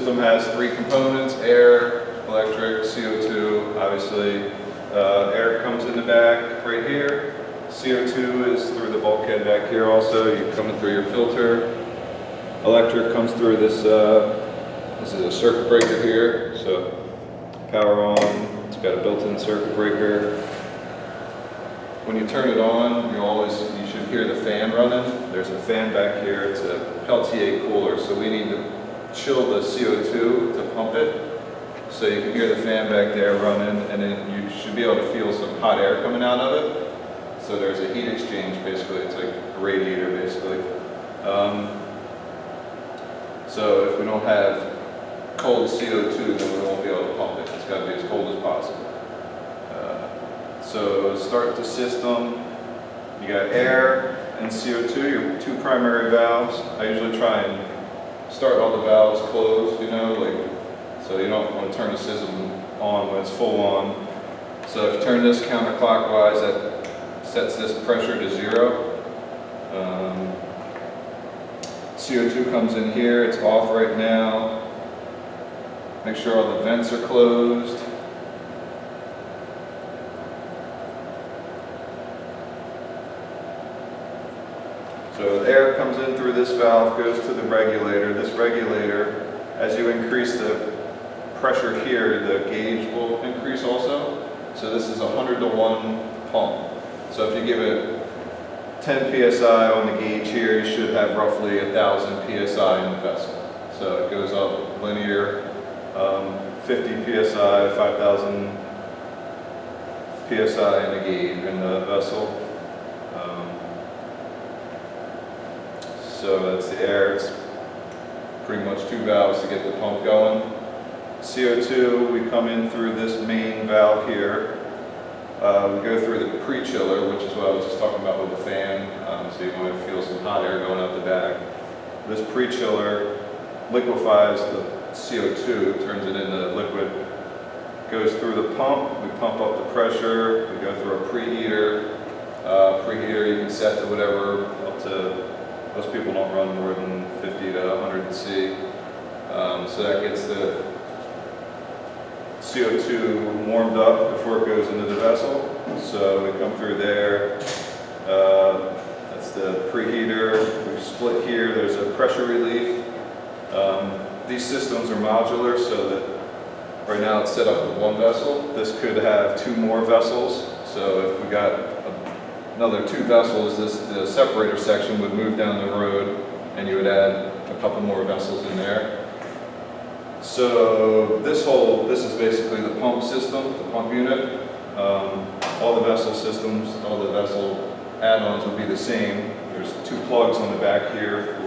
system has three components: air, electric, CO2. Obviously, air comes in the back right here. CO2 is through the bulkhead back here also. You're coming through your filter. Electric comes through this, this is a circuit breaker here. So power on, it's got a built-in circuit breaker. When you turn it on, you should hear the fan running. There's a fan back here. It's a Peltier cooler, so we need to chill the CO2 to pump it. So you can hear the fan back there running, and then you should be able to feel some hot air coming out of it. So there's a heat exchange, basically. It's like a radiator, basically. So if we don't have cold CO2, then we won't be able to pump it. It's got to be as cold as possible. So start the system. You got air and CO2, your two primary valves. I usually try and start all the valves closed, you know, so you don't want to turn the system on when it's full on. So if you turn this counterclockwise, that sets this pressure to 0. CO2 comes in here, it's off right now. Make sure all the vents are closed. So the air comes in through this valve, goes to the regulator. This regulator, as you increase the pressure here, the gauge will increase also. So this is a 100-to-1 pump. So if you give it 10 psi on the gauge here, you should have roughly 1,000 psi in the vessel. So it goes up linear, 50 psi, 5,000 psi in the gauge in the vessel. So that's the air. It's pretty much two valves to get the pump going. CO2, we come in through this main valve here. We go through the pre-chiller, which is what I was just talking about with the fan. So you want to feel some hot air going out the back. This pre-chiller liquefies the CO2, turns it into liquid, goes through the pump. We pump up the pressure. We go through a preheater. Preheater you can set to whatever, up to, most people don't run more than 50 to 100 C. So that gets the CO2 warmed up before it goes into the vessel. So we come through there. That's the preheater. We split here. There's a pressure relief. These systems are modular, so that right now it's set up with one vessel. This could have 2 more vessels. So if we got another 2 vessels, the separator section would move down the road, and you would add a couple more vessels in there. So this is basically the pump system, the pump unit. All the vessel systems, all the vessel add-ons would be the same. There's 2 plugs on the back here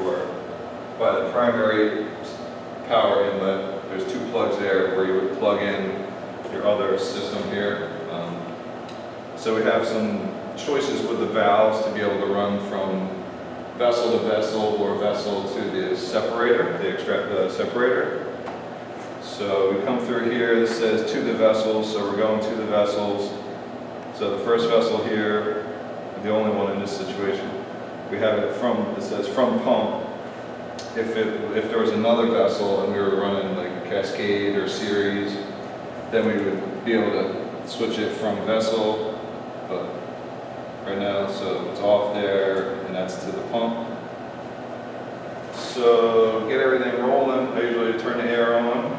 by the primary power inlet. There's 2 plugs there where you would plug in your other system here. So we have some choices with the valves to be able to run from vessel to vessel or vessel to the separator, the separator. So we come through here, this says to the vessels, so we're going to the vessels. So the first vessel here, the only one in this situation, we have it says from pump. If there was another vessel and we were running like a cascade or series, then we would be able to switch it from vessel, but right now, so it's off there, and that's to the pump. So get everything rolling. I usually turn the air on,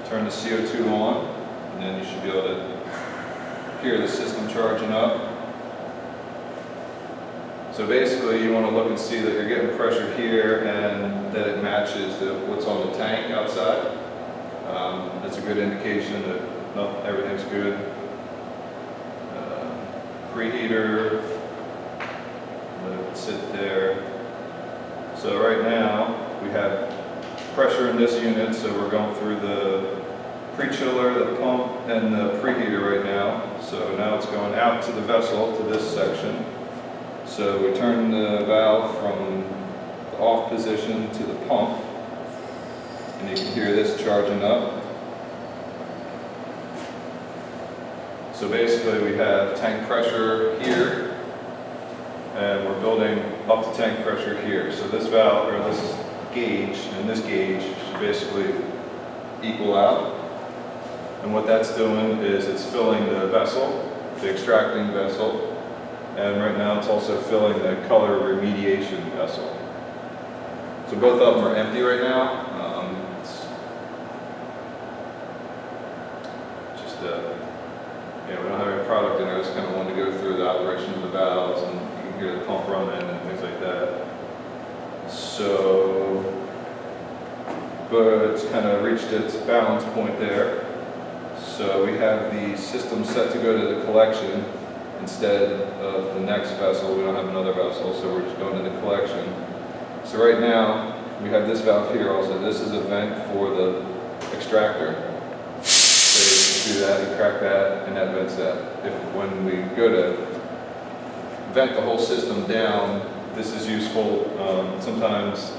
turn the CO2 on, and then you should be able to hear the system charging up. So basically, you want to look and see that you're getting pressure here and that it matches what's on the tank outside. That's a good indication that everything's good. Preheater, let it sit there. So right now we have pressure in this unit, so we're going through the pre-chiller, the pump, and the preheater right now. So now it's going out to the vessel, to this section. So we turn the valve from the off position to the pump, and you can hear this charging up. So basically we have tank pressure here, and we're building up to tank pressure here. So this valve, or this gauge, and this gauge should basically equal out. And what that's doing is it's filling the vessel, the extracting vessel, and right now it's also filling the color remediation vessel. So both of them are empty right now. We don't have any product in there. I just kind of wanted to go through the operation of the valves, and you can hear the pump running and things like that. So, but it's kind of reached its balance point there. So we have the system set to go to the collection instead of the next vessel. We don't have another vessel, so we're just going to the collection. So right now, we have this valve here also. This is a vent for the extractor. So you do that, you crack that, and that vents that. When we go to vent the whole system down, this is useful. Sometimes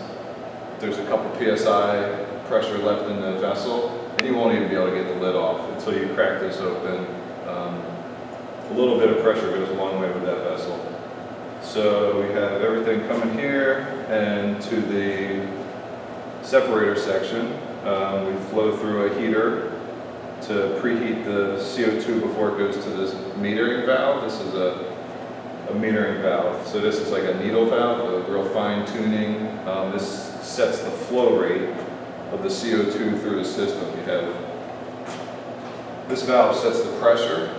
there's a couple PSI pressure left in the vessel, and you won't even be able to get the lid off until you crack this open. A little bit of pressure goes a long way with that vessel. So we have everything coming here, and to the separator section, we flow through a heater to preheat the CO2 before it goes to this metering valve. This is a metering valve. So this is like a needle valve, a real fine tuning. This sets the flow rate of the CO2 through the system. You have, this valve sets the pressure,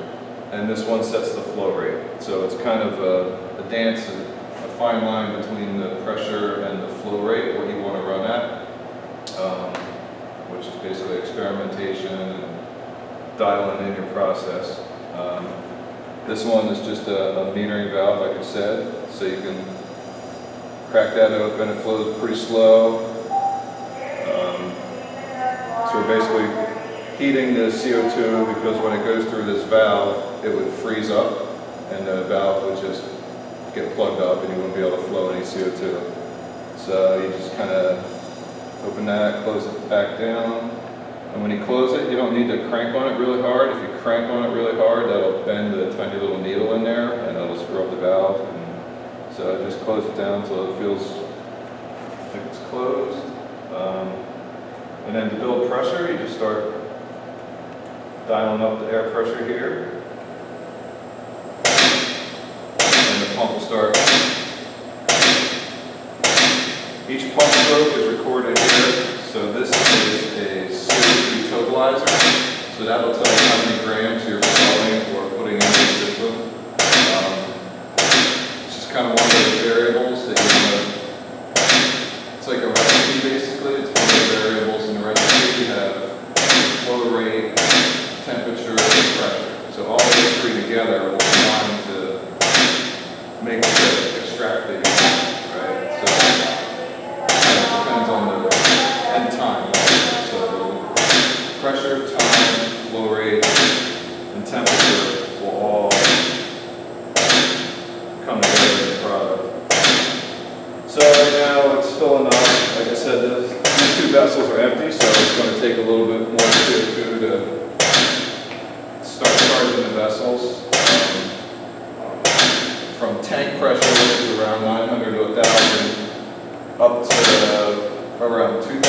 and this one sets the flow rate. So it's kind of a dance, a fine line between the pressure and the flow rate, what you want to run at, which is basically experimentation and dialing in your process. This one is just a metering valve, like I said, so you can crack that open. It flows pretty slow. So we're basically heating the CO2 because when it goes through this valve, it would freeze up and the valve would just get plugged up and you wouldn't be able to flow any CO2. So you just kind of open that, close it back down. And when you close it, you don't need to crank on it really hard. If you crank on it really hard, that'll bend the tiny little needle in there and it'll screw up the valve. And so just close it down until it feels like it's closed. And then to build pressure, you just start dialing up the air pressure here. And the pump will start. Each pump stroke is recorded here. So this is a CO2 totalizer. So that'll tell you how many grams you're flowing or putting into the system. It's just kind of one of those variables that you want to, it's like a recipe basically. It's one of the variables in the recipe. You have flow rate, temperature, and pressure. So all those three together will combine to make the extract that you want, right? So it depends on the and time. So pressure, time, flow rate, and temperature will all come together in the product. So right now it's filling up. Like I said, these two vessels are empty, so it's going to take a little bit more CO2 to start charging the vessels. From tank pressure, which is around 900 to 1,000, up to around 2,000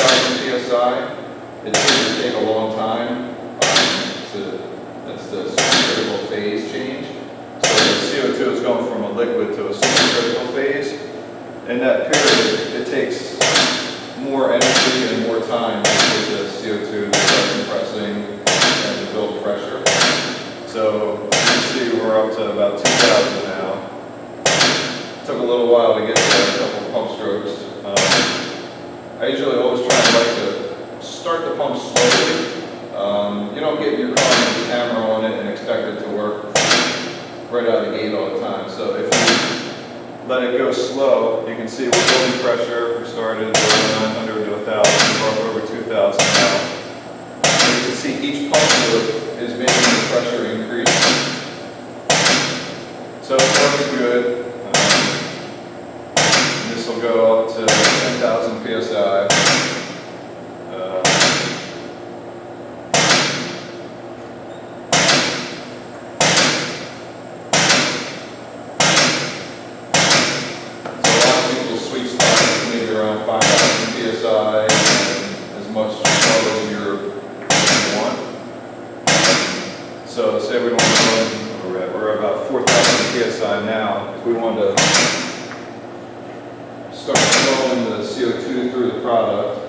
psi. It should take a long time. That's the supercritical phase change. So the CO2 is going from a liquid to a supercritical phase. In that period, it takes more energy and more time to get the CO2 to start compressing and to build pressure. So you can see we're up to about 2,000 now. It took a little while to get to a couple of pump strokes. I usually always try and like to start the pump slowly. You don't get your car and hammer on it and expect it to work right out of the gate all the time. So if you let it go slow, you can see we're building pressure. We started at 900 to 1,000, we're up over 2,000 now. And you can see each pump loop is making the pressure increase. So it's working good. This will go up to 10,000 psi. So a lot of people's sweet spot is maybe around 5,000 psi. the product.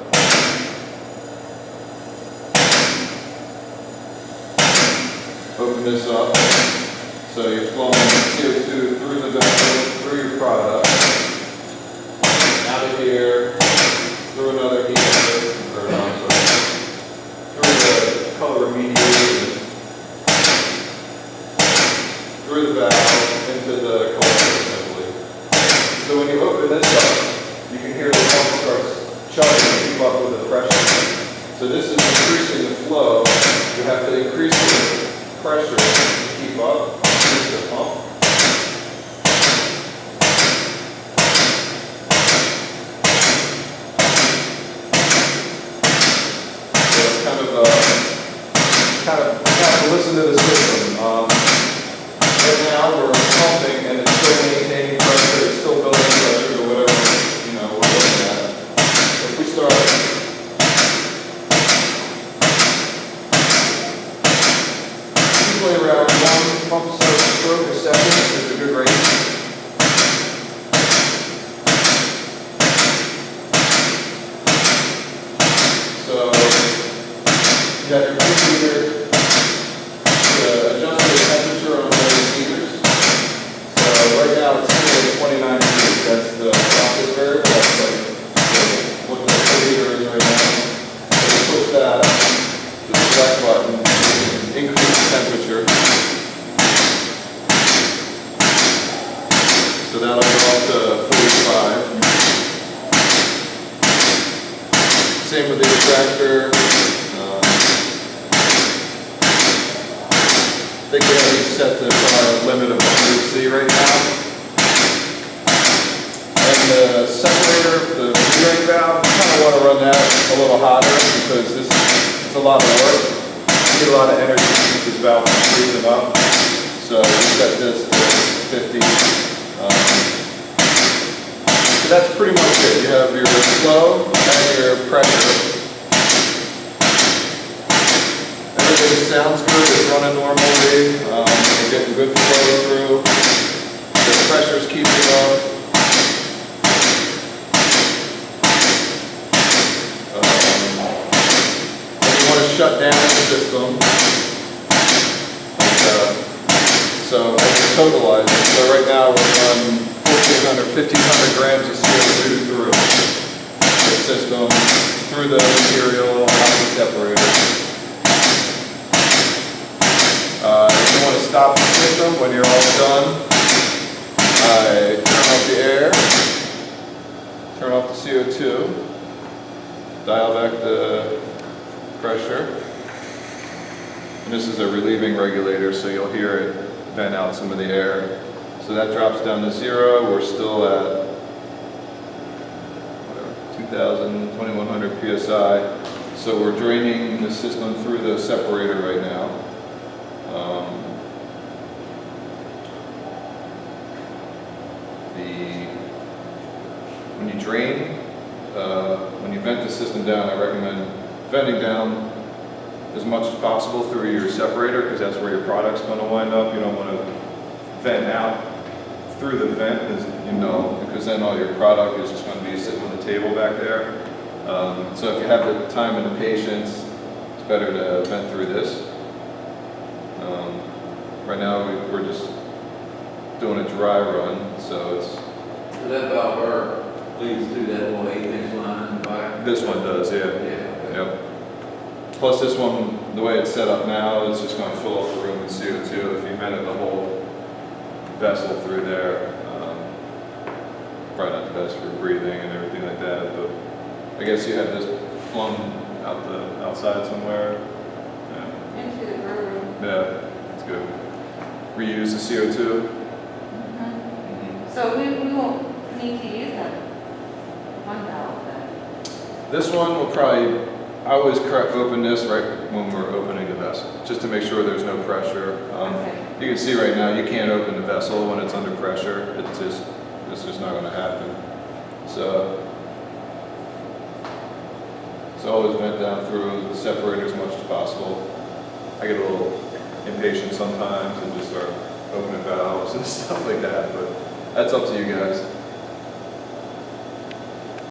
Open this up. So you're flowing CO2 through the vessel, through your product, out of here, through another heater, or no, I'm sorry, through the color remediator, through the valve, into the collector assembly. So when you open this up, you can hear the pump starts chugging to keep up with the pressure. So this is increasing the flow. You have to increase the pressure to keep up. The pump. So it's kind of listen to the system. Right now we're pumping and it's still maintaining pressure, it's still building pressure to whatever we're looking at. If we start usually around one pump stroke a second is a good rate. So you have your heater to adjust the temperature on those heaters. So right now it's sitting at 29 degrees. That's the process variable. That's like what the heater is right now. So you push that to the select button, increase the temperature. So that'll go up to 45. Same with the extractor. I think we have it set to our limit of 100C right now. And the separator, the re-ring valve, you kind of want to run that a little hotter because this is a lot of work. You need a lot of energy to keep this valve from freezing up. So we set this to 50. So that's pretty much it. You have your flow and your pressure. Everything sounds good, it's running normally, you're getting good flow through, the pressure's keeping up. And you want to shut down the system. So as a totalizer, so right now we're on 1,500 grams of CO2 through the system, through the material, out the separator. If you want to stop the system when you're all done, I turn off the air, turn off the CO2, dial back the pressure, and this is a relieving regulator, so you'll hear it vent out some of the air. So that drops down to 0. We're still at 2,100 psi. So we're draining the system through the separator right now. When you drain, when you vent the system down, I recommend venting down as much as possible through your separator because that's where your product's going to wind up. You don't want to vent out through the vent, because then all your product is just going to be sitting on the table back there. So if you have the time and the patience, it's better to vent through this. Right now we're just doing a dry run, so it's... So that valve leads to that little 8-inch line in the back? This one does, yeah. Yep. Plus this one, the way it's set up now, it's just going to fill up the room with CO2. If you vented the whole vessel through there, probably not the best for breathing and everything like that, but I guess you have this plumb out the outside somewhere. Yeah. Into the brewery. Yeah, that's good. Reuse the CO2. So we won't need to use that one valve then? This one will probably, I always open this right when we're opening the vessel, just to make sure there's no pressure. Okay. You can see right now you can't open the vessel when it's under pressure. It's just not going to happen. So always vent down through the separator as much as possible. I get a little impatient sometimes and just start opening valves and stuff like that, but that's up to you guys.